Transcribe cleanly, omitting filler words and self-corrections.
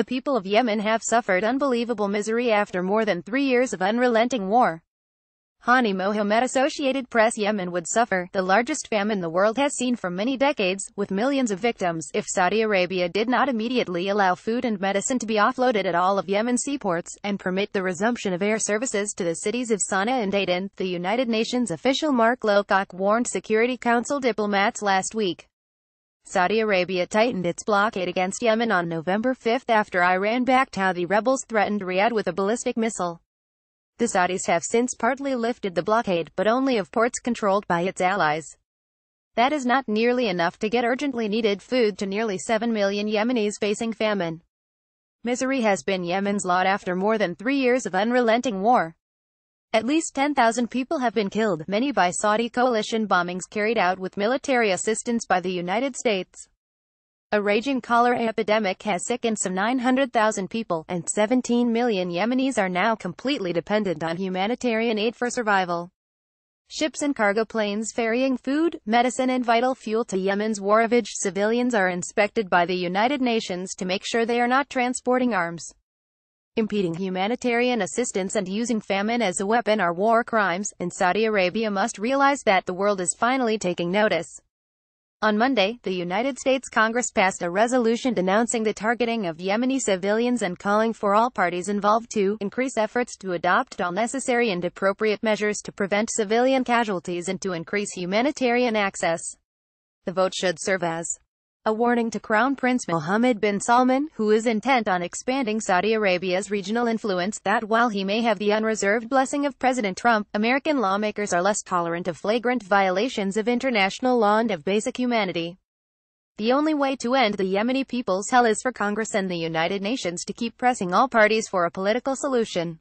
The people of Yemen have suffered unbelievable misery after more than 3 years of unrelenting war. Hani MohammedAssociated Press Yemen would suffer the largest famine the world has seen for many decades, with millions of victims, if Saudi Arabia did not immediately allow food and medicine to be offloaded at all of Yemen's seaports, and permit the resumption of air services to the cities of Sana and Aden. The United Nations official Mark Lowcock warned Security Council diplomats last week. Saudi Arabia tightened its blockade against Yemen on November 5 after Iran backed Houthi rebels threatened Riyadh with a ballistic missile. The Saudis have since partly lifted the blockade, but only of ports controlled by its allies. That is not nearly enough to get urgently needed food to nearly 7 million Yemenis facing famine. Misery has been Yemen's lot after more than 3 years of unrelenting war. At least 10,000 people have been killed, many by Saudi coalition bombings carried out with military assistance by the United States. A raging cholera epidemic has sickened some 900,000 people, and 17 million Yemenis are now completely dependent on humanitarian aid for survival. Ships and cargo planes ferrying food, medicine and vital fuel to Yemen's war-ravaged civilians are inspected by the United Nations to make sure they are not transporting arms. Impeding humanitarian assistance and using famine as a weapon are war crimes, and Saudi Arabia must realize that the world is finally taking notice. On Monday, the United States Congress passed a resolution denouncing the targeting of Yemeni civilians and calling for all parties involved to increase efforts to adopt all necessary and appropriate measures to prevent civilian casualties and to increase humanitarian access. The vote should serve as a warning to Crown Prince Mohammed bin Salman, who is intent on expanding Saudi Arabia's regional influence, that while he may have the unreserved blessing of President Trump, American lawmakers are less tolerant of flagrant violations of international law and of basic humanity. The only way to end the Yemeni people's hell is for Congress and the United Nations to keep pressing all parties for a political solution.